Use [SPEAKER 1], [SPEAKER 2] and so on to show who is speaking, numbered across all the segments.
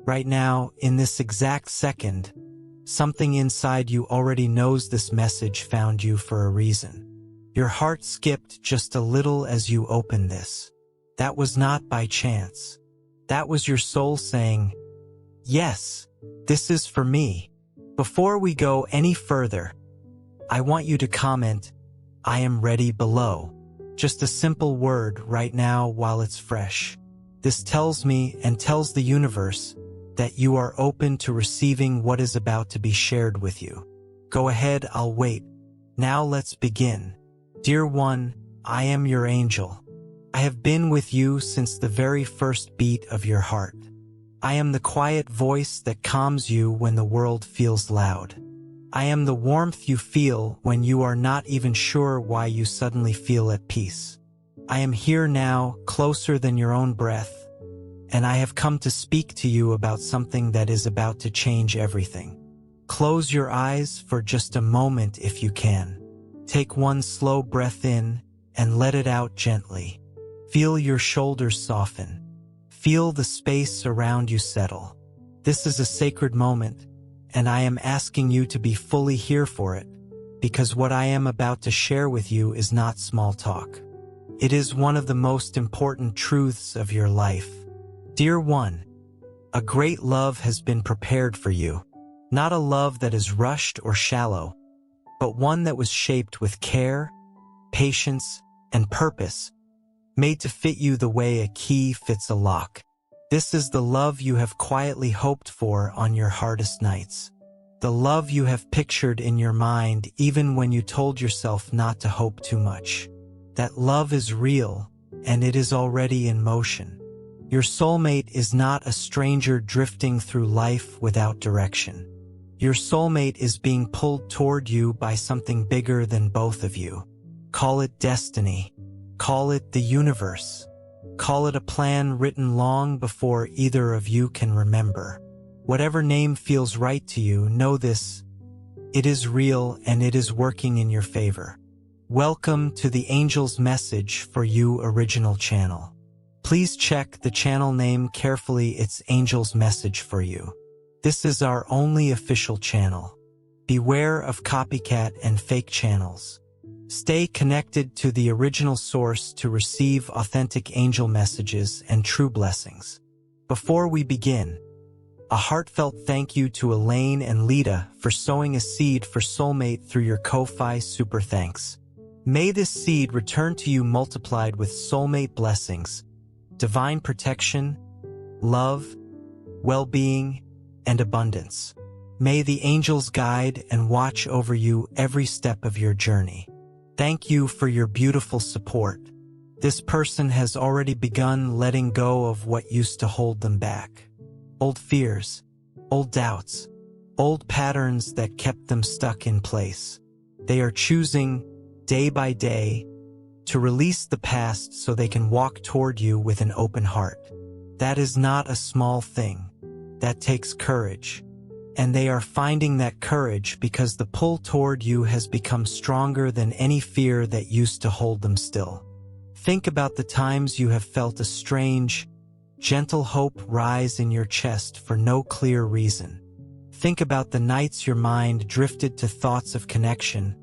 [SPEAKER 1] Right now, in this exact second, something inside you already knows this message found you for a reason. Your heart skipped just a little as you opened this. That was not by chance. That was your soul saying, "Yes, this is for me." Before we go any further, I want you to comment, "I am ready," below. Just a simple word right now while it's fresh. This tells me and tells the universe that you are open to receiving what is about to be shared with you. Go ahead, I'll wait. Now let's begin. Dear one, I am your angel. I have been with you since the very first beat of your heart. I am the quiet voice that calms you when the world feels loud. I am the warmth you feel when you are not even sure why you suddenly feel at peace. I am here now, closer than your own breath, and I have come to speak to you about something that is about to change everything. Close your eyes for just a moment if you can. Take one slow breath in and let it out gently. Feel your shoulders soften. Feel the space around you settle. This is a sacred moment, and I am asking you to be fully here for it, because what I am about to share with you is not small talk. It is one of the most important truths of your life. Dear one, a great love has been prepared for you. Not a love that is rushed or shallow, but one that was shaped with care, patience, and purpose, made to fit you the way a key fits a lock. This is the love you have quietly hoped for on your hardest nights. The love you have pictured in your mind even when you told yourself not to hope too much. That love is real, and it is already in motion. Your soulmate is not a stranger drifting through life without direction. Your soulmate is being pulled toward you by something bigger than both of you. Call it destiny. Call it the universe. Call it a plan written long before either of you can remember. Whatever name feels right to you, know this: it is real and it is working in your favor. Welcome to the Angel's Message for You original channel. Please check the channel name carefully. It's Angel's Message for You. This is our only official channel. Beware of copycat and fake channels. Stay connected to the original source to receive authentic angel messages and true blessings. Before we begin, a heartfelt thank you to Elaine and Lita for sowing a seed for Soulmate through your Ko-Fi super thanks. May this seed return to you multiplied with soulmate blessings, divine protection, love, well-being, and abundance. May the angels guide and watch over you every step of your journey. Thank you for your beautiful support. This person has already begun letting go of what used to hold them back. Old fears, old doubts, old patterns that kept them stuck in place. They are choosing, day by day, to release the past so they can walk toward you with an open heart. That is not a small thing. That takes courage. And they are finding that courage because the pull toward you has become stronger than any fear that used to hold them still. Think about the times you have felt a strange, gentle hope rise in your chest for no clear reason. Think about the nights your mind drifted to thoughts of connection,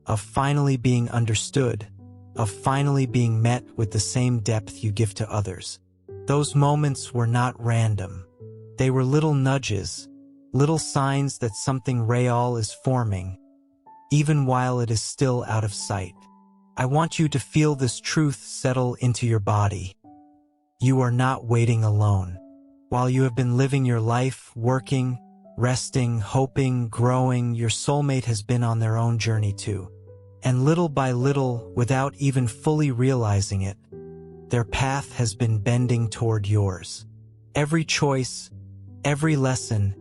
[SPEAKER 1] of finally being understood, of finally being met with the same depth you give to others. Those moments were not random. They were little nudges, little signs that something real is forming, even while it is still out of sight. I want you to feel this truth settle into your body. You are not waiting alone. While you have been living your life, working, resting, hoping, growing, your soulmate has been on their own journey too. And little by little, without even fully realizing it, their path has been bending toward yours. Every choice, every lesson,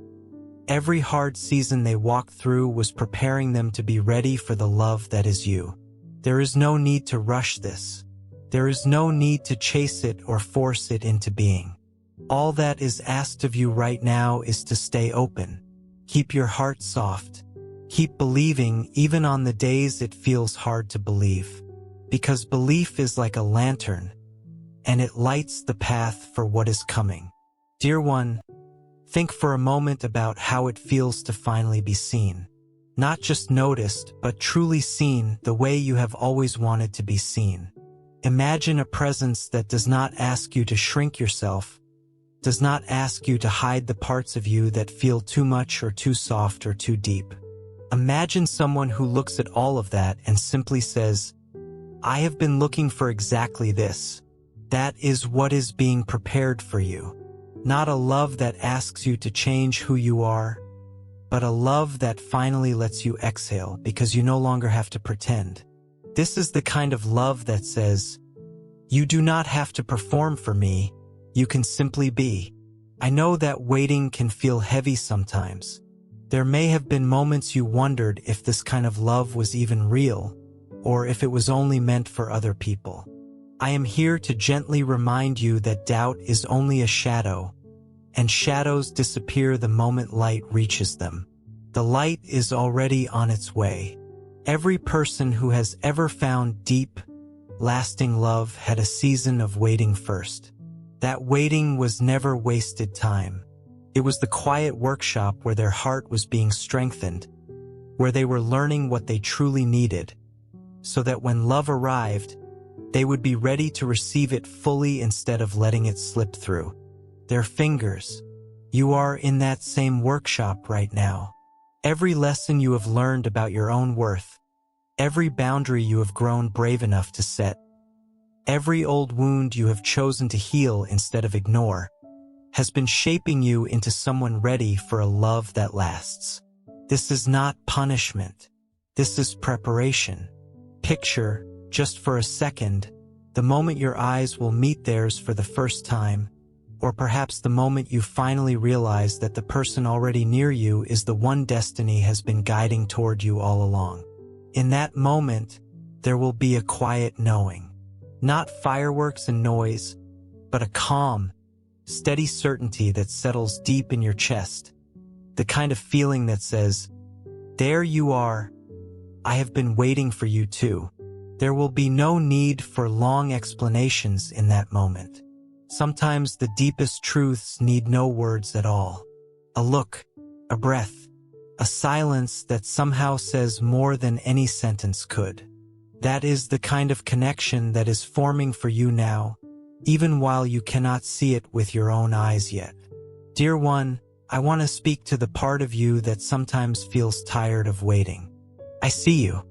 [SPEAKER 1] every hard season they walked through was preparing them to be ready for the love that is you. There is no need to rush this. There is no need to chase it or force it into being. All that is asked of you right now is to stay open. Keep your heart soft. Keep believing even on the days it feels hard to believe. Because belief is like a lantern, and it lights the path for what is coming. Dear one, Think for a moment about how it feels to finally be seen. Not just noticed, but truly seen the way you have always wanted to be seen. Imagine a presence that does not ask you to shrink yourself, does not ask you to hide the parts of you that feel too much or too soft or too deep. Imagine someone who looks at all of that and simply says, "I have been looking for exactly this." That is what is being prepared for you. Not a love that asks you to change who you are, but a love that finally lets you exhale because you no longer have to pretend. This is the kind of love that says, "You do not have to perform for me, you can simply be." I know that waiting can feel heavy sometimes. There may have been moments you wondered if this kind of love was even real, or if it was only meant for other people. I am here to gently remind you that doubt is only a shadow, and shadows disappear the moment light reaches them. The light is already on its way. Every person who has ever found deep, lasting love had a season of waiting first. That waiting was never wasted time. It was the quiet workshop where their heart was being strengthened, where they were learning what they truly needed, so that when love arrived, they would be ready to receive it fully instead of letting it slip through their fingers. You are in that same workshop right now. Every lesson you have learned about your own worth, every boundary you have grown brave enough to set, every old wound you have chosen to heal instead of ignore, has been shaping you into someone ready for a love that lasts. This is not punishment. This is preparation. Picture, just for a second, the moment your eyes will meet theirs for the first time, or perhaps the moment you finally realize that the person already near you is the one destiny has been guiding toward you all along. In that moment, there will be a quiet knowing. Not fireworks and noise, but a calm, steady certainty that settles deep in your chest. The kind of feeling that says, "There you are. I have been waiting for you too." There will be no need for long explanations in that moment. Sometimes the deepest truths need no words at all. A look, a breath, a silence that somehow says more than any sentence could. That is the kind of connection that is forming for you now, even while you cannot see it with your own eyes yet. Dear one, I want to speak to the part of you that sometimes feels tired of waiting. I see you.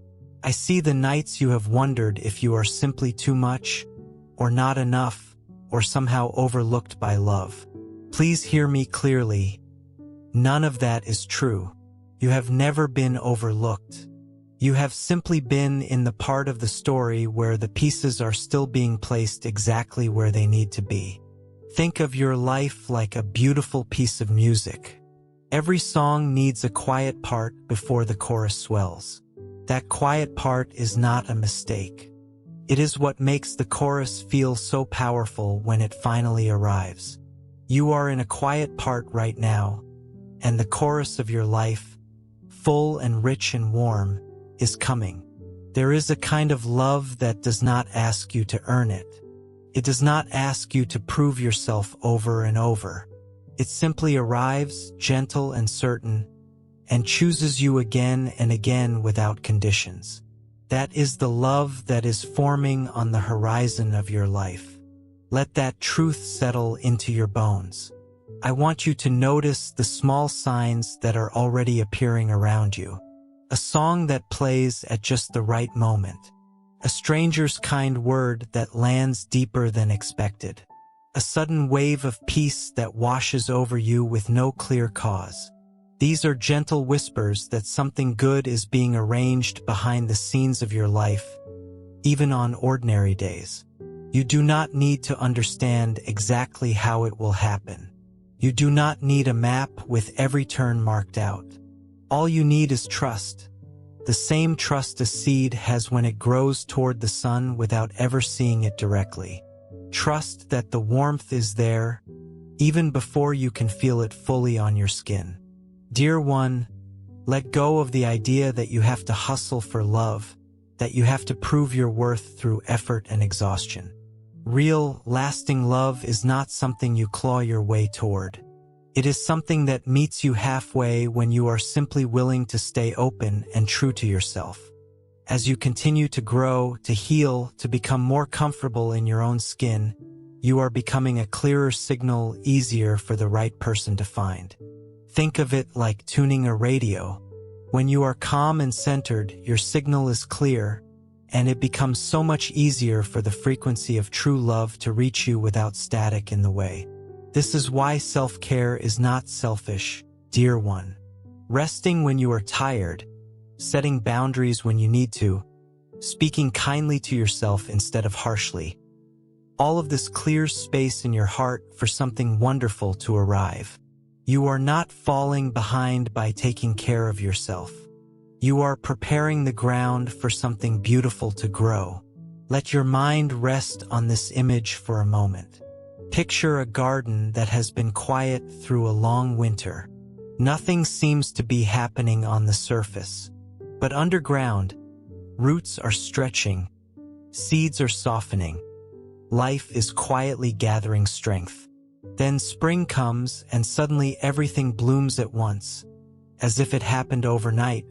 [SPEAKER 1] I see the nights you have wondered if you are simply too much, or not enough, or somehow overlooked by love. Please hear me clearly. None of that is true. You have never been overlooked. You have simply been in the part of the story where the pieces are still being placed exactly where they need to be. Think of your life like a beautiful piece of music. Every song needs a quiet part before the chorus swells. That quiet part is not a mistake. It is what makes the chorus feel so powerful when it finally arrives. You are in a quiet part right now, and the chorus of your life, full and rich and warm, is coming. There is a kind of love that does not ask you to earn it. It does not ask you to prove yourself over and over. It simply arrives, gentle and certain, and chooses you again and again without conditions. That is the love that is forming on the horizon of your life. Let that truth settle into your bones. I want you to notice the small signs that are already appearing around you. A song that plays at just the right moment. A stranger's kind word that lands deeper than expected. A sudden wave of peace that washes over you with no clear cause. These are gentle whispers that something good is being arranged behind the scenes of your life, even on ordinary days. You do not need to understand exactly how it will happen. You do not need a map with every turn marked out. All you need is trust. The same trust a seed has when it grows toward the sun without ever seeing it directly. Trust that the warmth is there, even before you can feel it fully on your skin. Dear one, let go of the idea that you have to hustle for love, that you have to prove your worth through effort and exhaustion. Real, lasting love is not something you claw your way toward. It is something that meets you halfway when you are simply willing to stay open and true to yourself. As you continue to grow, to heal, to become more comfortable in your own skin, you are becoming a clearer signal, easier for the right person to find. Think of it like tuning a radio. When you are calm and centered, your signal is clear, and it becomes so much easier for the frequency of true love to reach you without static in the way. This is why self-care is not selfish, dear one. Resting when you are tired, setting boundaries when you need to, speaking kindly to yourself instead of harshly. All of this clears space in your heart for something wonderful to arrive. You are not falling behind by taking care of yourself. You are preparing the ground for something beautiful to grow. Let your mind rest on this image for a moment. Picture a garden that has been quiet through a long winter. Nothing seems to be happening on the surface. But underground, roots are stretching, seeds are softening, life is quietly gathering strength. Then spring comes and suddenly everything blooms at once, as if it happened overnight,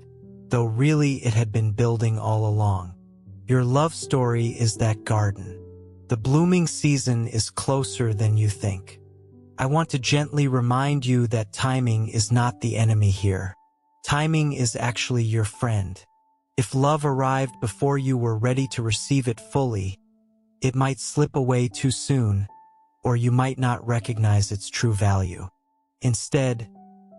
[SPEAKER 1] though really it had been building all along. Your love story is that garden. The blooming season is closer than you think. I want to gently remind you that timing is not the enemy here. Timing is actually your friend. If love arrived before you were ready to receive it fully, it might slip away too soon, or you might not recognize its true value. Instead,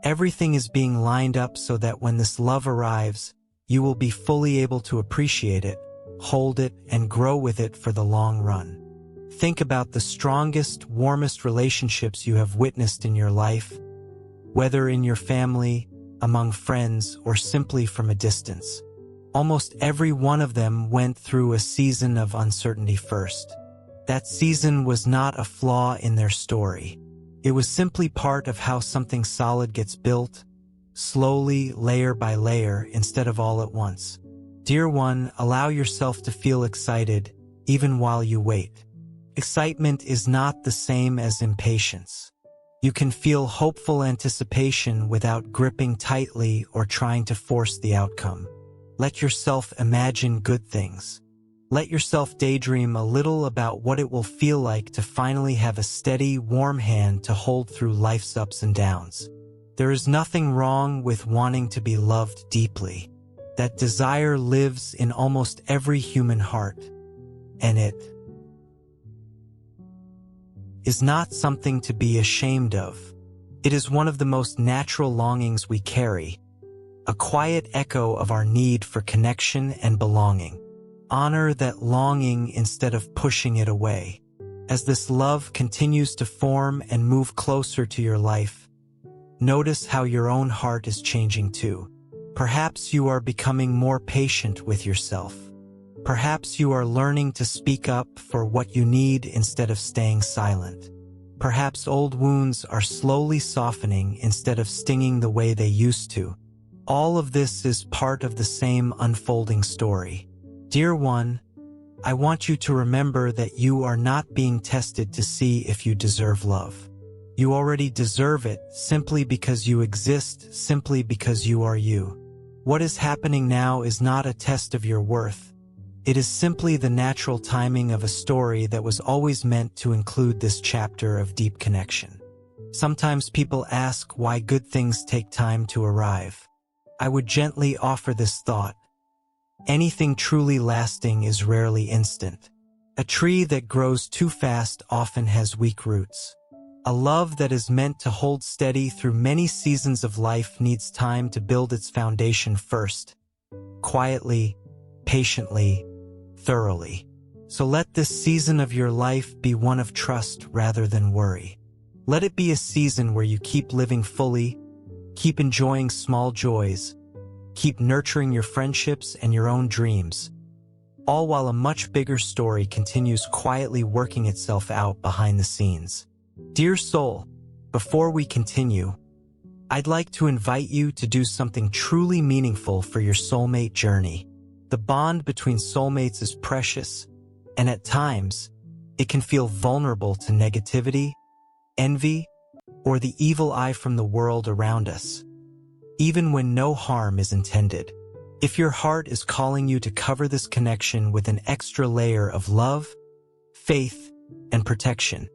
[SPEAKER 1] everything is being lined up so that when this love arrives, you will be fully able to appreciate it, hold it, and grow with it for the long run. Think about the strongest, warmest relationships you have witnessed in your life, whether in your family, among friends, or simply from a distance. Almost every one of them went through a season of uncertainty first. That season was not a flaw in their story. It was simply part of how something solid gets built, slowly, layer by layer, instead of all at once. Dear one, allow yourself to feel excited, even while you wait. Excitement is not the same as impatience. You can feel hopeful anticipation without gripping tightly or trying to force the outcome. Let yourself imagine good things. Let yourself daydream a little about what it will feel like to finally have a steady, warm hand to hold through life's ups and downs. There is nothing wrong with wanting to be loved deeply. That desire lives in almost every human heart, and it is not something to be ashamed of. It is one of the most natural longings we carry, a quiet echo of our need for connection and belonging. Honor that longing instead of pushing it away. As this love continues to form and move closer to your life, notice how your own heart is changing too. Perhaps you are becoming more patient with yourself. Perhaps you are learning to speak up for what you need instead of staying silent. Perhaps old wounds are slowly softening instead of stinging the way they used to. All of this is part of the same unfolding story. Dear one, I want you to remember that you are not being tested to see if you deserve love. You already deserve it simply because you exist, simply because you are you. What is happening now is not a test of your worth. It is simply the natural timing of a story that was always meant to include this chapter of deep connection. Sometimes people ask why good things take time to arrive. I would gently offer this thought. Anything truly lasting is rarely instant. A tree that grows too fast often has weak roots. A love that is meant to hold steady through many seasons of life needs time to build its foundation first, quietly, patiently, thoroughly. So let this season of your life be one of trust rather than worry. Let it be a season where you keep living fully, keep enjoying small joys, keep nurturing your friendships and your own dreams, all while a much bigger story continues quietly working itself out behind the scenes. Dear soul, before we continue, I'd like to invite you to do something truly meaningful for your soulmate journey. The bond between soulmates is precious, and at times, it can feel vulnerable to negativity, envy, or the evil eye from the world around us, even when no harm is intended. If your heart is calling you to cover this connection with an extra layer of love, faith, and protection,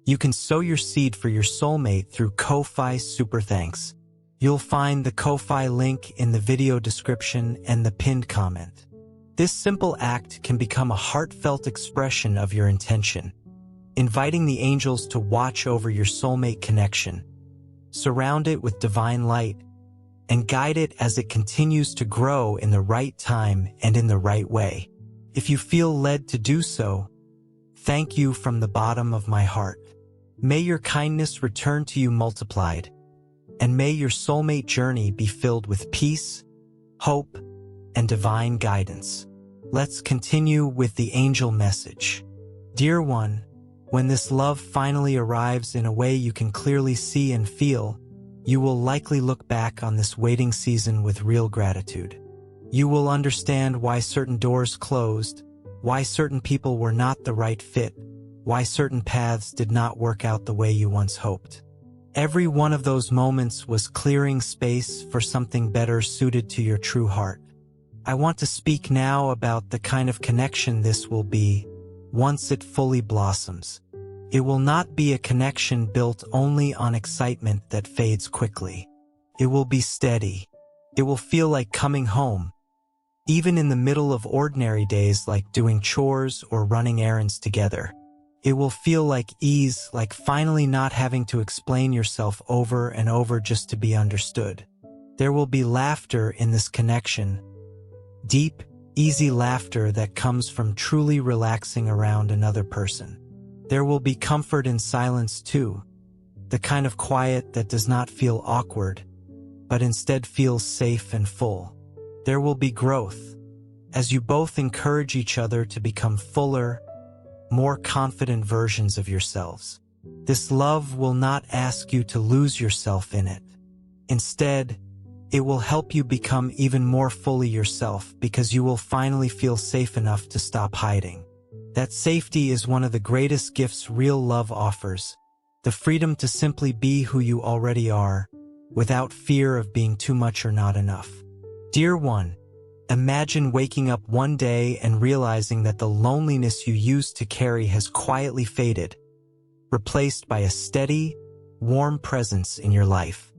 [SPEAKER 1] you can sow your seed for your soulmate through Ko-Fi Super Thanks. You'll find the Ko-Fi link in the video description and the pinned comment. This simple act can become a heartfelt expression of your intention, inviting the angels to watch over your soulmate connection, surround it with divine light, and guide it as it continues to grow in the right time and in the right way. If you feel led to do so, thank you from the bottom of my heart. May your kindness return to you multiplied, and may your soulmate journey be filled with peace, hope, and divine guidance. Let's continue with the angel message. Dear one, when this love finally arrives in a way you can clearly see and feel, you will likely look back on this waiting season with real gratitude. You will understand why certain doors closed, why certain people were not the right fit, why certain paths did not work out the way you once hoped. Every one of those moments was clearing space for something better suited to your true heart. I want to speak now about the kind of connection this will be once it fully blossoms. It will not be a connection built only on excitement that fades quickly. It will be steady. It will feel like coming home, even in the middle of ordinary days like doing chores or running errands together. It will feel like ease, like finally not having to explain yourself over and over just to be understood. There will be laughter in this connection, deep, easy laughter that comes from truly relaxing around another person. There will be comfort in silence too, the kind of quiet that does not feel awkward, but instead feels safe and full. There will be growth, as you both encourage each other to become fuller, more confident versions of yourselves. This love will not ask you to lose yourself in it. Instead, it will help you become even more fully yourself because you will finally feel safe enough to stop hiding. That safety is one of the greatest gifts real love offers, the freedom to simply be who you already are, without fear of being too much or not enough. Dear one, imagine waking up one day and realizing that the loneliness you used to carry has quietly faded, replaced by a steady, warm presence in your life.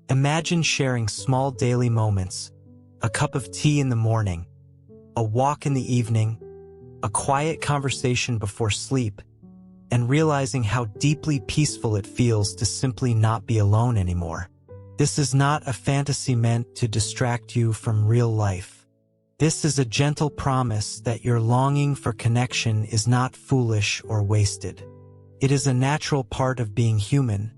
[SPEAKER 1] Imagine sharing small daily moments, a cup of tea in the morning, a walk in the evening, a quiet conversation before sleep, and realizing how deeply peaceful it feels to simply not be alone anymore. This is not a fantasy meant to distract you from real life. This is a gentle promise that your longing for connection is not foolish or wasted. It is a natural part of being human,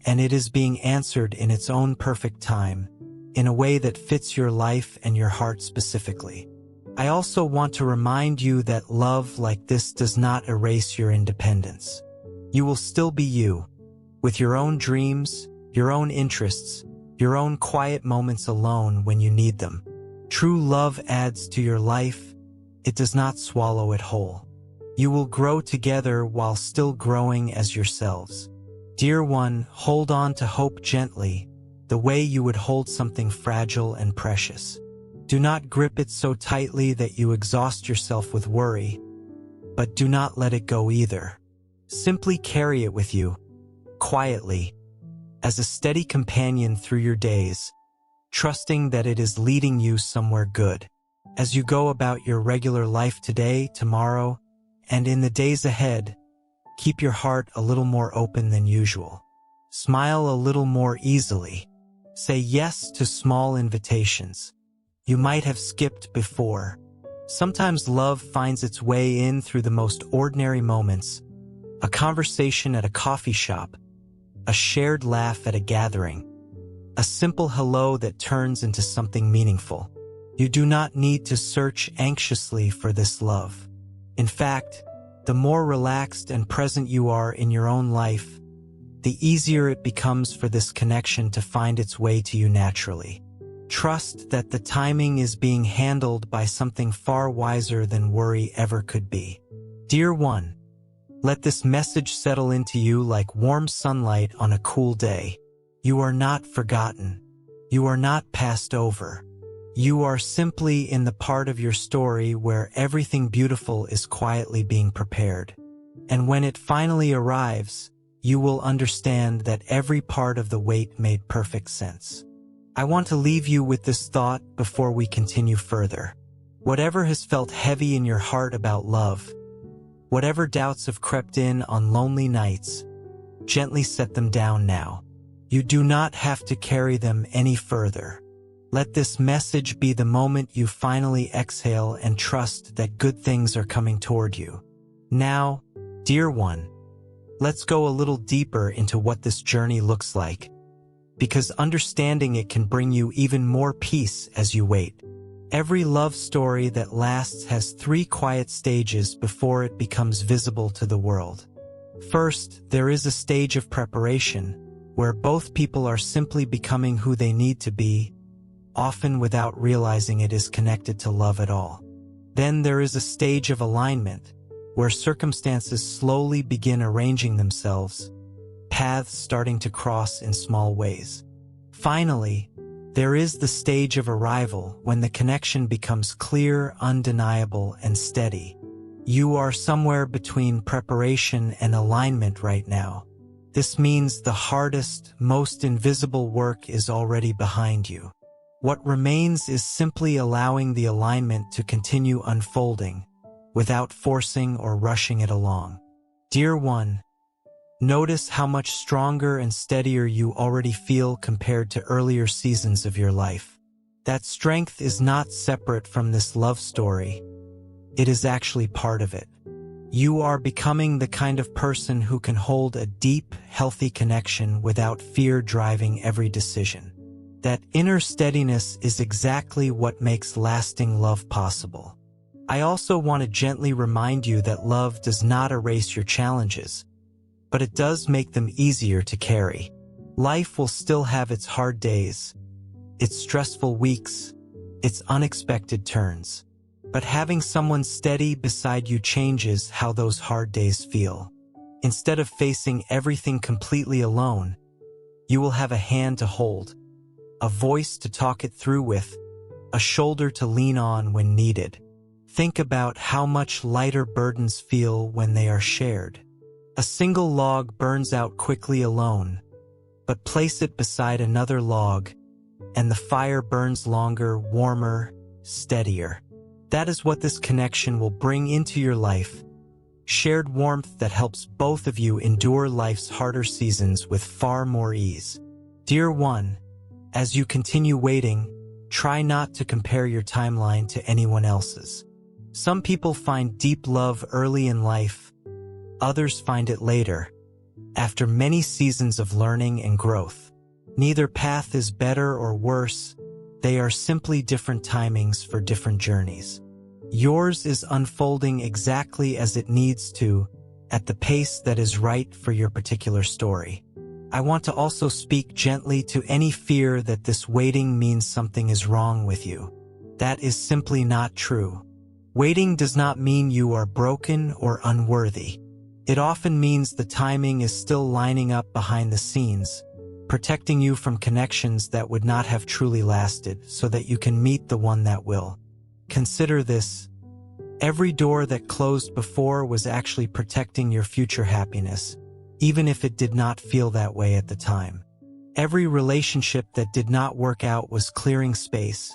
[SPEAKER 1] and it is being answered in its own perfect time, in a way that fits your life and your heart specifically. I also want to remind you that love like this does not erase your independence. You will still be you, with your own dreams, your own interests, your own quiet moments alone when you need them. True love adds to your life. It does not swallow it whole. You will grow together while still growing as yourselves. Dear one, hold on to hope gently, the way you would hold something fragile and precious. Do not grip it so tightly that you exhaust yourself with worry, but do not let it go either. Simply carry it with you, quietly, as a steady companion through your days, trusting that it is leading you somewhere good. As you go about your regular life today, tomorrow, and in the days ahead, keep your heart a little more open than usual. Smile a little more easily. Say yes to small invitations you might have skipped before. Sometimes love finds its way in through the most ordinary moments, a conversation at a coffee shop, a shared laugh at a gathering, a simple hello that turns into something meaningful. You do not need to search anxiously for this love. In fact, the more relaxed and present you are in your own life, the easier it becomes for this connection to find its way to you naturally. Trust that the timing is being handled by something far wiser than worry ever could be. Dear one, Let this message settle into you like warm sunlight on a cool day. You are not forgotten. You are not passed over. You are simply in the part of your story where everything beautiful is quietly being prepared. And when it finally arrives, you will understand that every part of the wait made perfect sense. I want to leave you with this thought before we continue further. Whatever has felt heavy in your heart about love, whatever doubts have crept in on lonely nights, gently set them down now. You do not have to carry them any further. Let this message be the moment you finally exhale and trust that good things are coming toward you. Now, dear one, let's go a little deeper into what this journey looks like, because understanding it can bring you even more peace as you wait. Every love story that lasts has 3 quiet stages before it becomes visible to the world. First, there is a stage of preparation, where both people are simply becoming who they need to be, often without realizing it is connected to love at all. Then there is a stage of alignment, where circumstances slowly begin arranging themselves, paths starting to cross in small ways. Finally, there is the stage of arrival, when the connection becomes clear, undeniable, and steady. You are somewhere between preparation and alignment right now. This means the hardest, most invisible work is already behind you. What remains is simply allowing the alignment to continue unfolding, without forcing or rushing it along. Dear one, notice how much stronger and steadier you already feel compared to earlier seasons of your life. That strength is not separate from this love story. It is actually part of it. You are becoming the kind of person who can hold a deep, healthy connection without fear driving every decision. That inner steadiness is exactly what makes lasting love possible. I also want to gently remind you that love does not erase your challenges, but it does make them easier to carry. Life will still have its hard days, its stressful weeks, its unexpected turns. But having someone steady beside you changes how those hard days feel. Instead of facing everything completely alone, you will have a hand to hold, a voice to talk it through with, a shoulder to lean on when needed. Think about how much lighter burdens feel when they are shared. A single log burns out quickly alone, but place it beside another log, and the fire burns longer, warmer, steadier. That is what this connection will bring into your life. Shared warmth that helps both of you endure life's harder seasons with far more ease. Dear one, as you continue waiting, try not to compare your timeline to anyone else's. Some people find deep love early in life, others find it later, after many seasons of learning and growth. Neither path is better or worse, they are simply different timings for different journeys. Yours is unfolding exactly as it needs to, at the pace that is right for your particular story. I want to also speak gently to any fear that this waiting means something is wrong with you. That is simply not true. Waiting does not mean you are broken or unworthy. It often means the timing is still lining up behind the scenes, protecting you from connections that would not have truly lasted so that you can meet the one that will. Consider this. Every door that closed before was actually protecting your future happiness, even if it did not feel that way at the time. Every relationship that did not work out was clearing space,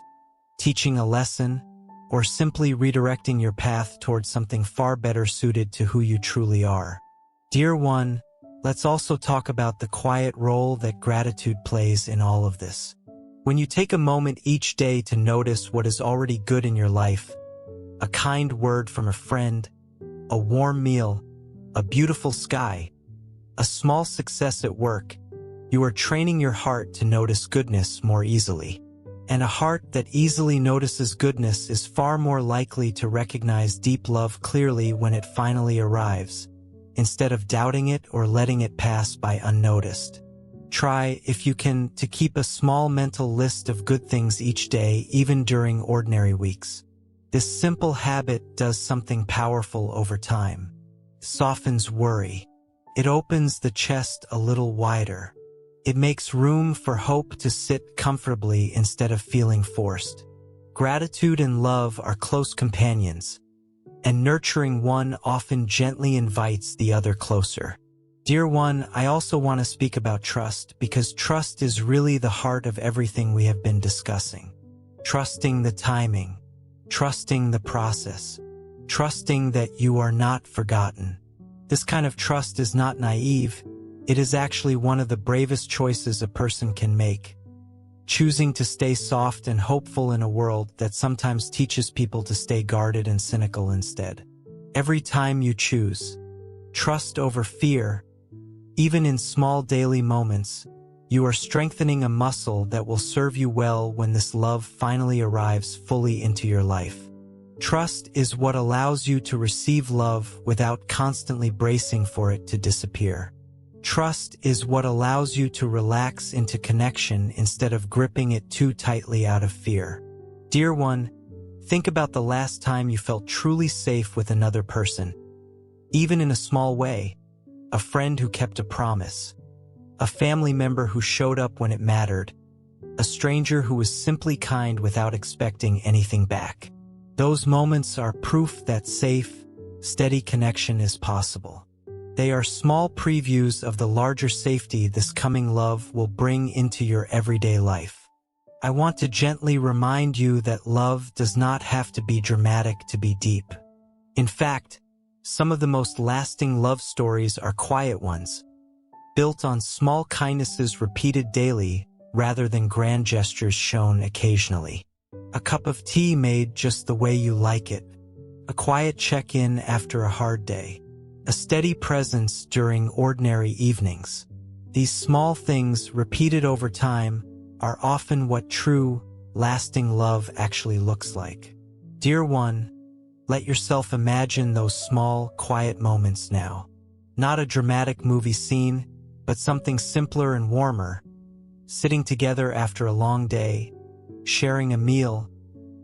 [SPEAKER 1] teaching a lesson, or simply redirecting your path towards something far better suited to who you truly are. Dear one, let's also talk about the quiet role that gratitude plays in all of this. When you take a moment each day to notice what is already good in your life, a kind word from a friend, a warm meal, a beautiful sky, a small success at work, you are training your heart to notice goodness more easily. And a heart that easily notices goodness is far more likely to recognize deep love clearly when it finally arrives, instead of doubting it or letting it pass by unnoticed. Try, if you can, to keep a small mental list of good things each day, even during ordinary weeks. This simple habit does something powerful over time. softens worry. It opens the chest a little wider. It makes room for hope to sit comfortably instead of feeling forced. Gratitude and love are close companions, and nurturing one often gently invites the other closer. Dear one, I also want to speak about trust, because trust is really the heart of everything we have been discussing. Trusting the timing, trusting the process, trusting that you are not forgotten. This kind of trust is not naive. It is actually one of the bravest choices a person can make. Choosing to stay soft and hopeful in a world that sometimes teaches people to stay guarded and cynical instead. Every time you choose trust over fear, even in small daily moments, you are strengthening a muscle that will serve you well when this love finally arrives fully into your life. Trust is what allows you to receive love without constantly bracing for it to disappear. Trust is what allows you to relax into connection instead of gripping it too tightly out of fear. Dear one, think about the last time you felt truly safe with another person. Even in a small way, a friend who kept a promise, a family member who showed up when it mattered, a stranger who was simply kind without expecting anything back. Those moments are proof that safe, steady connection is possible. They are small previews of the larger safety this coming love will bring into your everyday life. I want to gently remind you that love does not have to be dramatic to be deep. In fact, some of the most lasting love stories are quiet ones, built on small kindnesses repeated daily rather than grand gestures shown occasionally. A cup of tea made just the way you like it, a quiet check-in after a hard day, a steady presence during ordinary evenings. These small things, repeated over time, are often what true, lasting love actually looks like. Dear one, let yourself imagine those small, quiet moments now. Not a dramatic movie scene, but something simpler and warmer. Sitting together after a long day, sharing a meal,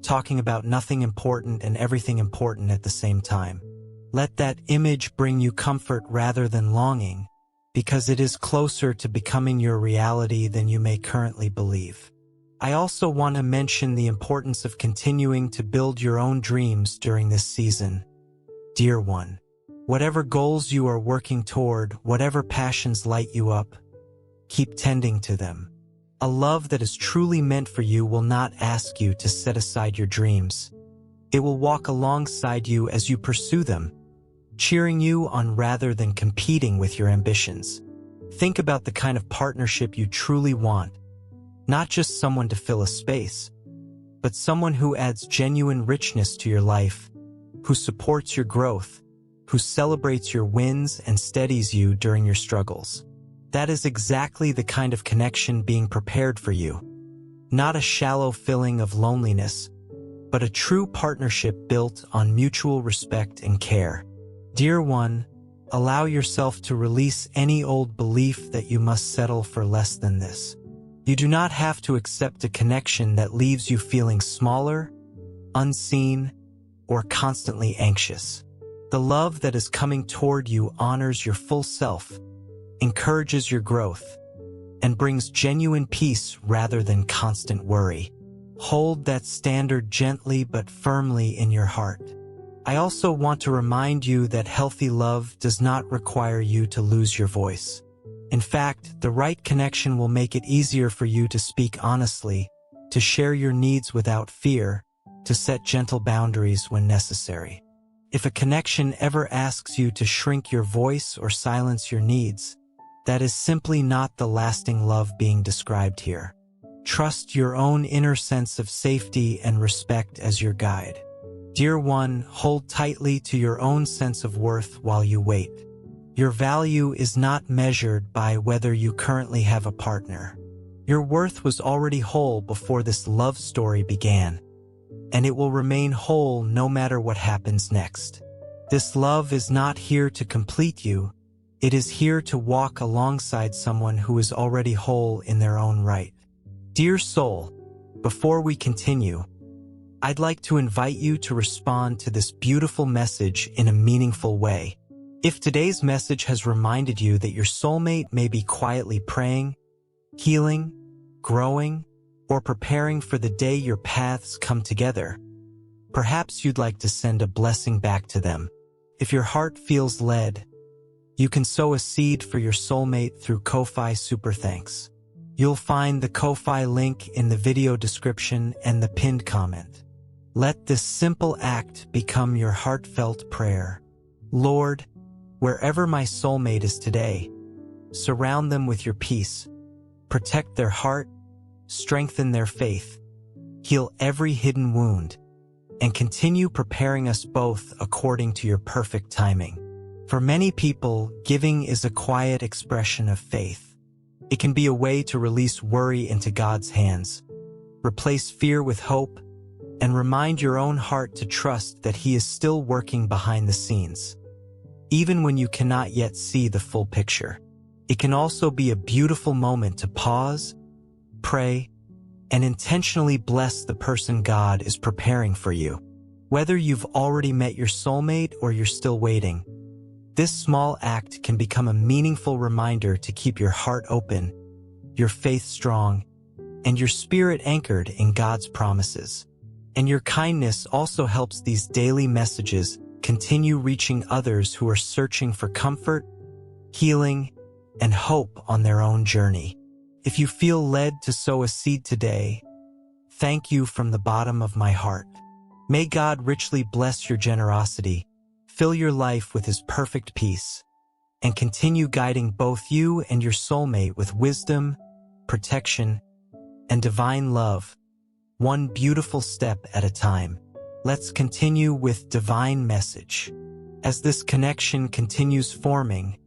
[SPEAKER 1] talking about nothing important and everything important at the same time. Let that image bring you comfort rather than longing, because it is closer to becoming your reality than you may currently believe. I also want to mention the importance of continuing to build your own dreams during this season. Dear one, whatever goals you are working toward, whatever passions light you up, keep tending to them. A love that is truly meant for you will not ask you to set aside your dreams. It will walk alongside you as you pursue them, cheering you on rather than competing with your ambitions. Think about the kind of partnership you truly want, not just someone to fill a space, but someone who adds genuine richness to your life, who supports your growth, who celebrates your wins and steadies you during your struggles. That is exactly the kind of connection being prepared for you. Not a shallow feeling of loneliness, but a true partnership built on mutual respect and care. Dear one, allow yourself to release any old belief that you must settle for less than this. You do not have to accept a connection that leaves you feeling smaller, unseen, or constantly anxious. The love that is coming toward you honors your full self, encourages your growth, and brings genuine peace rather than constant worry. Hold that standard gently but firmly in your heart. I also want to remind you that healthy love does not require you to lose your voice. In fact, the right connection will make it easier for you to speak honestly, to share your needs without fear, to set gentle boundaries when necessary. If a connection ever asks you to shrink your voice or silence your needs, that is simply not the lasting love being described here. Trust your own inner sense of safety and respect as your guide. Dear one, hold tightly to your own sense of worth while you wait. Your value is not measured by whether you currently have a partner. Your worth was already whole before this love story began, and it will remain whole no matter what happens next. This love is not here to complete you. It is here to walk alongside someone who is already whole in their own right. Dear soul, before we continue, I'd like to invite you to respond to this beautiful message in a meaningful way. If today's message has reminded you that your soulmate may be quietly praying, healing, growing, or preparing for the day your paths come together, perhaps you'd like to send a blessing back to them. If your heart feels led, you can sow a seed for your soulmate through Ko-Fi Super Thanks. You'll find the Ko-Fi link in the video description and the pinned comment. Let this simple act become your heartfelt prayer. Lord, wherever my soulmate is today, surround them with your peace. Protect their heart, strengthen their faith, heal every hidden wound, and continue preparing us both according to your perfect timing. For many people, giving is a quiet expression of faith. It can be a way to release worry into God's hands, replace fear with hope, and remind your own heart to trust that He is still working behind the scenes, even when you cannot yet see the full picture. It can also be a beautiful moment to pause, pray, and intentionally bless the person God is preparing for you. Whether you've already met your soulmate or you're still waiting, this small act can become a meaningful reminder to keep your heart open, your faith strong, and your spirit anchored in God's promises. And your kindness also helps these daily messages continue reaching others who are searching for comfort, healing, and hope on their own journey. If you feel led to sow a seed today, thank you from the bottom of my heart. May God richly bless your generosity, fill your life with His perfect peace, and continue guiding both you and your soulmate with wisdom, protection, and divine love, one beautiful step at a time. Let's continue with divine message. As this connection continues forming,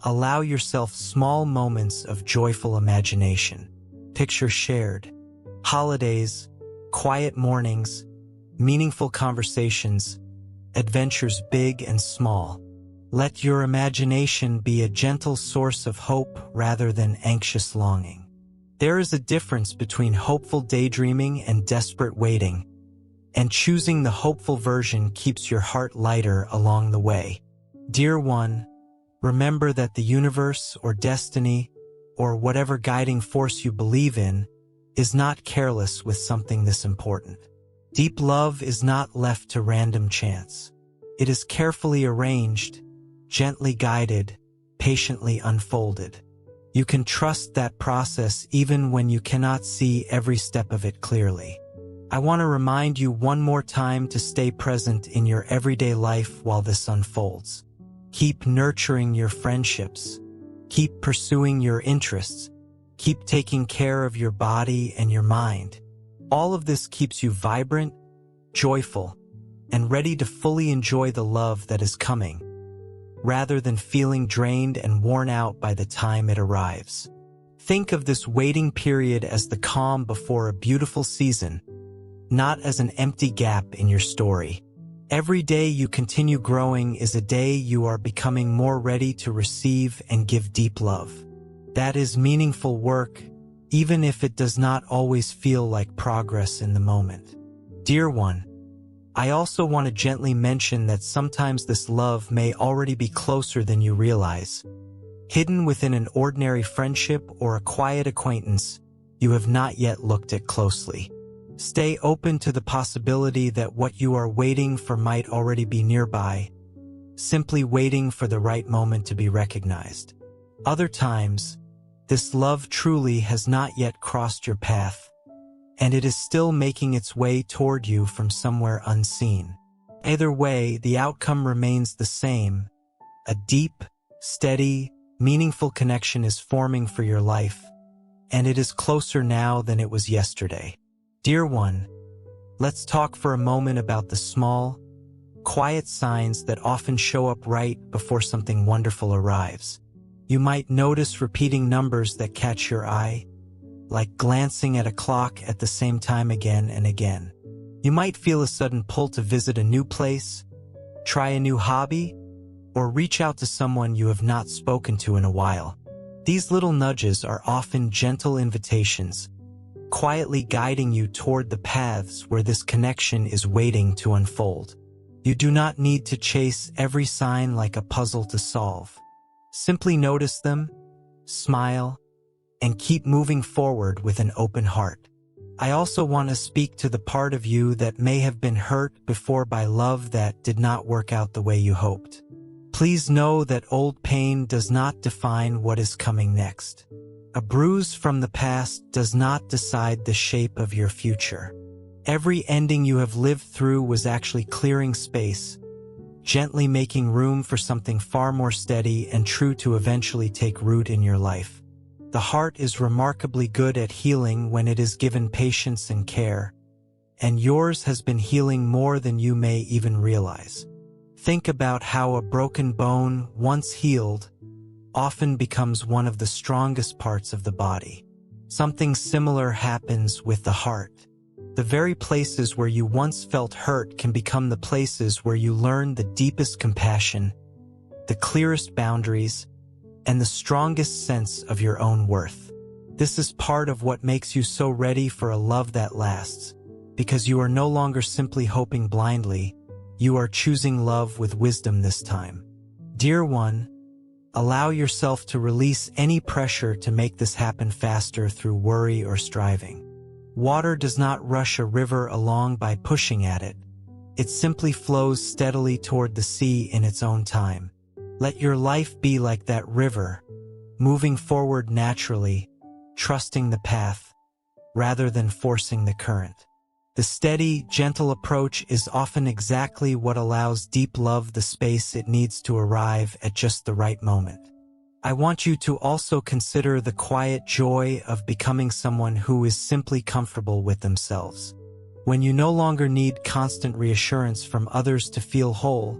[SPEAKER 1] allow yourself small moments of joyful imagination. Picture shared holidays, quiet mornings, meaningful conversations, adventures big and small. Let your imagination be a gentle source of hope rather than anxious longing. There is a difference between hopeful daydreaming and desperate waiting, and choosing the hopeful version keeps your heart lighter along the way. Dear one, remember that the universe or destiny, or whatever guiding force you believe in, is not careless with something this important. Deep love is not left to random chance. It is carefully arranged, gently guided, patiently unfolded. You can trust that process even when you cannot see every step of it clearly. I want to remind you one more time to stay present in your everyday life while this unfolds. Keep nurturing your friendships. Keep pursuing your interests. Keep taking care of your body and your mind. All of this keeps you vibrant, joyful, and ready to fully enjoy the love that is coming, rather than feeling drained and worn out by the time it arrives. Think of this waiting period as the calm before a beautiful season, not as an empty gap in your story. Every day you continue growing is a day you are becoming more ready to receive and give deep love. That is meaningful work, even if it does not always feel like progress in the moment. Dear one, I also want to gently mention that sometimes this love may already be closer than you realize. Hidden within an ordinary friendship or a quiet acquaintance you have not yet looked at closely. Stay open to the possibility that what you are waiting for might already be nearby, simply waiting for the right moment to be recognized. Other times, this love truly has not yet crossed your path, and it is still making its way toward you from somewhere unseen. Either way, the outcome remains the same. A deep, steady, meaningful connection is forming for your life, and it is closer now than it was yesterday. Dear one, let's talk for a moment about the small, quiet signs that often show up right before something wonderful arrives. You might notice repeating numbers that catch your eye, like glancing at a clock at the same time again and again. You might feel a sudden pull to visit a new place, try a new hobby, or reach out to someone you have not spoken to in a while. These little nudges are often gentle invitations, quietly guiding you toward the paths where this connection is waiting to unfold. You do not need to chase every sign like a puzzle to solve. Simply notice them, smile, and keep moving forward with an open heart. I also want to speak to the part of you that may have been hurt before by love that did not work out the way you hoped. Please know that old pain does not define what is coming next. A bruise from the past does not decide the shape of your future. Every ending you have lived through was actually clearing space, gently making room for something far more steady and true to eventually take root in your life. The heart is remarkably good at healing when it is given patience and care, and yours has been healing more than you may even realize. Think about how a broken bone, once healed, often becomes one of the strongest parts of the body. Something similar happens with the heart. The very places where you once felt hurt can become the places where you learn the deepest compassion, the clearest boundaries, and the strongest sense of your own worth. This is part of what makes you so ready for a love that lasts, because you are no longer simply hoping blindly, you are choosing love with wisdom this time. Dear one, allow yourself to release any pressure to make this happen faster through worry or striving. Water does not rush a river along by pushing at it. It simply flows steadily toward the sea in its own time. Let your life be like that river, moving forward naturally, trusting the path, rather than forcing the current. The steady, gentle approach is often exactly what allows deep love the space it needs to arrive at just the right moment. I want you to also consider the quiet joy of becoming someone who is simply comfortable with themselves. When you no longer need constant reassurance from others to feel whole,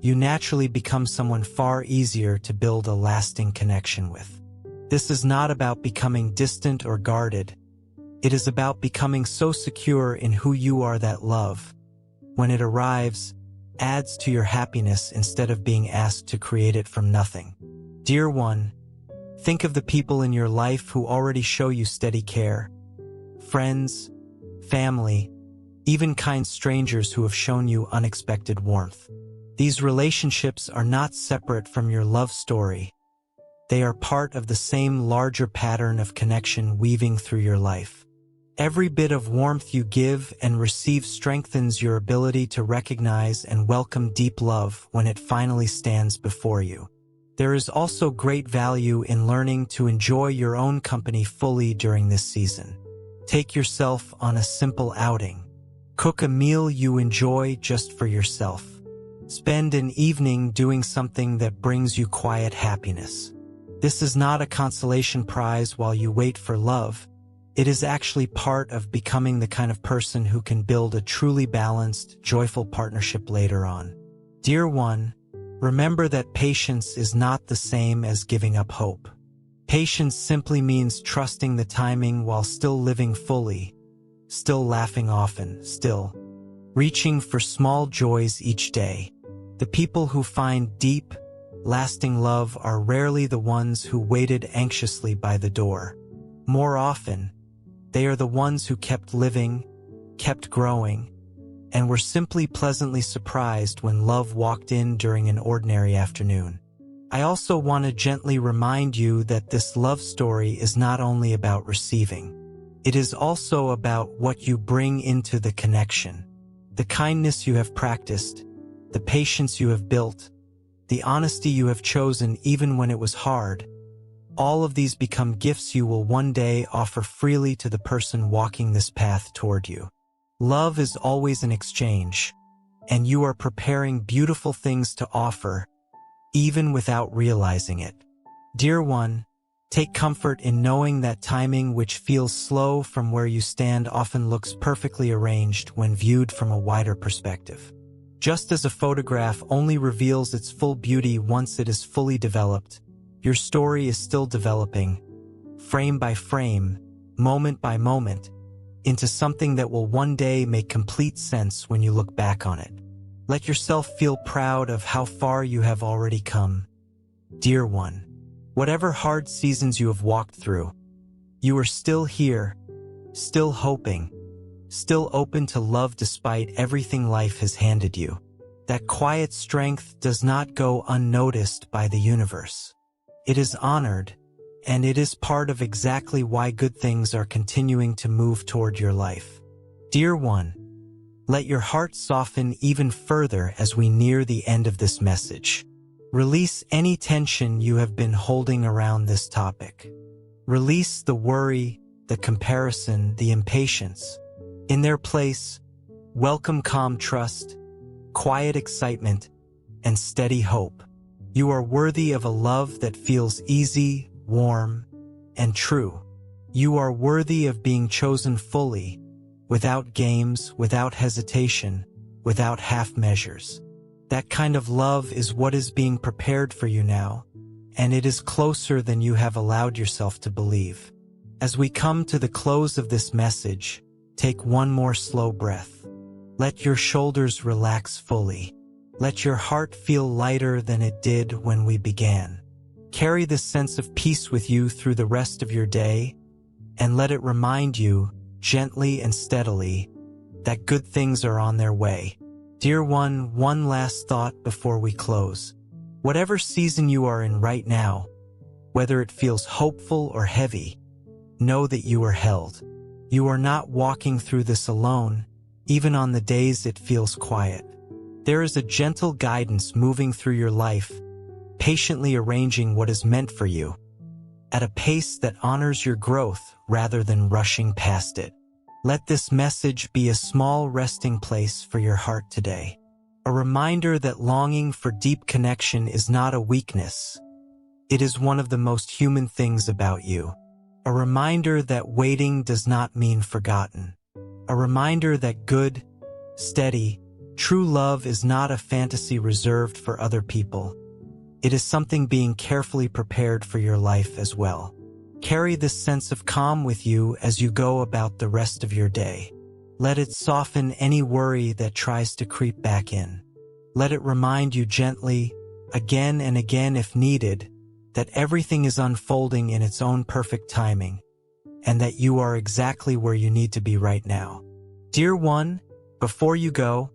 [SPEAKER 1] you naturally become someone far easier to build a lasting connection with. This is not about becoming distant or guarded. It is about becoming so secure in who you are that love, when it arrives, adds to your happiness instead of being asked to create it from nothing. Dear one, think of the people in your life who already show you steady care. Friends, family, even kind strangers who have shown you unexpected warmth. These relationships are not separate from your love story. They are part of the same larger pattern of connection weaving through your life. Every bit of warmth you give and receive strengthens your ability to recognize and welcome deep love when it finally stands before you. There is also great value in learning to enjoy your own company fully during this season. Take yourself on a simple outing. Cook a meal you enjoy just for yourself. Spend an evening doing something that brings you quiet happiness. This is not a consolation prize while you wait for love. It is actually part of becoming the kind of person who can build a truly balanced, joyful partnership later on. Dear one, remember that patience is not the same as giving up hope. Patience simply means trusting the timing while still living fully, still laughing often, still reaching for small joys each day. The people who find deep, lasting love are rarely the ones who waited anxiously by the door. More often, they are the ones who kept living, kept growing, and were simply pleasantly surprised when love walked in during an ordinary afternoon. I also want to gently remind you that this love story is not only about receiving. It is also about what you bring into the connection. The kindness you have practiced, the patience you have built, the honesty you have chosen even when it was hard. All of these become gifts you will one day offer freely to the person walking this path toward you. Love is always an exchange, and you are preparing beautiful things to offer, even without realizing it. Dear one, take comfort in knowing that timing which feels slow from where you stand often looks perfectly arranged when viewed from a wider perspective. Just as a photograph only reveals its full beauty once it is fully developed, your story is still developing, frame by frame, moment by moment, into something that will one day make complete sense when you look back on it. Let yourself feel proud of how far you have already come. Dear one, whatever hard seasons you have walked through, you are still here, still hoping, still open to love despite everything life has handed you. That quiet strength does not go unnoticed by the universe. It is honored, and it is part of exactly why good things are continuing to move toward your life. Dear one, let your heart soften even further as we near the end of this message. Release any tension you have been holding around this topic. Release the worry, the comparison, the impatience. In their place, welcome calm trust, quiet excitement, and steady hope. You are worthy of a love that feels easy, warm, and true. You are worthy of being chosen fully, without games, without hesitation, without half measures. That kind of love is what is being prepared for you now, and it is closer than you have allowed yourself to believe. As we come to the close of this message, take one more slow breath. Let your shoulders relax fully. Let your heart feel lighter than it did when we began. Carry this sense of peace with you through the rest of your day, and let it remind you, gently and steadily, that good things are on their way. Dear one last thought before we close. Whatever season you are in right now, whether it feels hopeful or heavy, know that you are held. You are not walking through this alone, even on the days it feels quiet. There is a gentle guidance moving through your life, patiently arranging what is meant for you, at a pace that honors your growth rather than rushing past it. Let this message be a small resting place for your heart today. A reminder that longing for deep connection is not a weakness. It is one of the most human things about you. A reminder that waiting does not mean forgotten. A reminder that good, steady, true love is not a fantasy reserved for other people. It is something being carefully prepared for your life as well. Carry this sense of calm with you as you go about the rest of your day. Let it soften any worry that tries to creep back in. Let it remind you gently, again and again if needed, that everything is unfolding in its own perfect timing, and that you are exactly where you need to be right now. Dear one, before you go,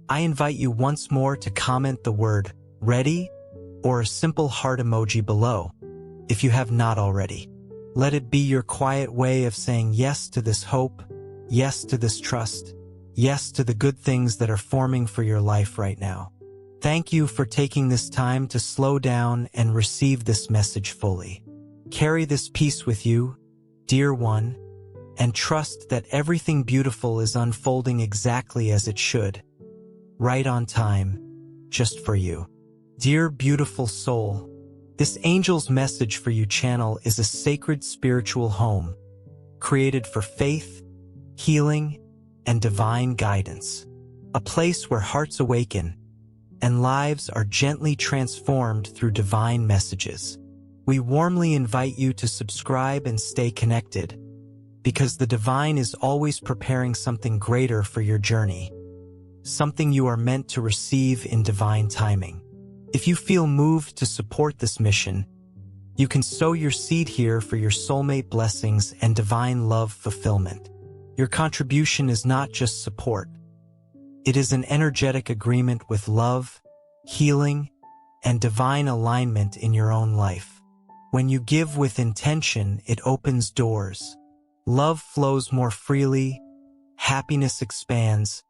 [SPEAKER 1] I invite you once more to comment the word ready or a simple heart emoji below, if you have not already. Let it be your quiet way of saying yes to this hope, yes to this trust, yes to the good things that are forming for your life right now. Thank you for taking this time to slow down and receive this message fully. Carry this peace with you, dear one, and trust that everything beautiful is unfolding exactly as it should, right on time, just for you. Dear beautiful soul, this angel's message for you channel is a sacred spiritual home, created for faith, healing, and divine guidance. A place where hearts awaken and lives are gently transformed through divine messages. We warmly invite you to subscribe and stay connected, because the divine is always preparing something greater for your journey, something you are meant to receive in divine timing. If you feel moved to support this mission, you can sow your seed here for your soulmate blessings and divine love fulfillment. Your contribution is not just support. It is an energetic agreement with love, healing, and divine alignment in your own life. When you give with intention, it opens doors. Love flows more freely, happiness expands,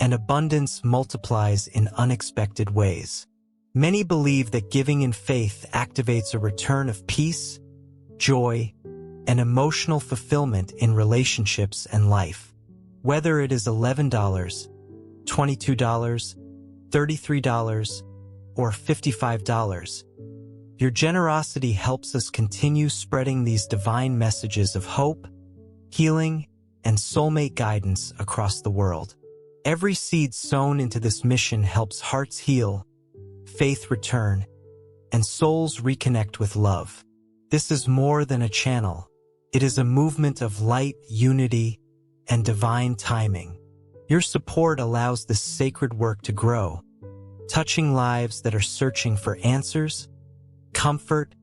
[SPEAKER 1] and abundance multiplies in unexpected ways. Many believe that giving in faith activates a return of peace, joy, and emotional fulfillment in relationships and life. Whether it is $11, $22, $33, or $55, your generosity helps us continue spreading these divine messages of hope, healing, and soulmate guidance across the world. Every seed sown into this mission helps hearts heal, faith return, and souls reconnect with love. This is more than a channel. It is a movement of light, unity, and divine timing. Your support allows this sacred work to grow, touching lives that are searching for answers, comfort,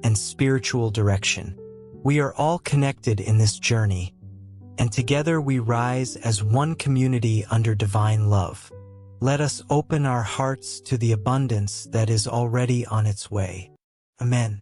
[SPEAKER 1] and spiritual direction. We are all connected in this journey, and together we rise as one community under divine love. Let us open our hearts to the abundance that is already on its way. Amen.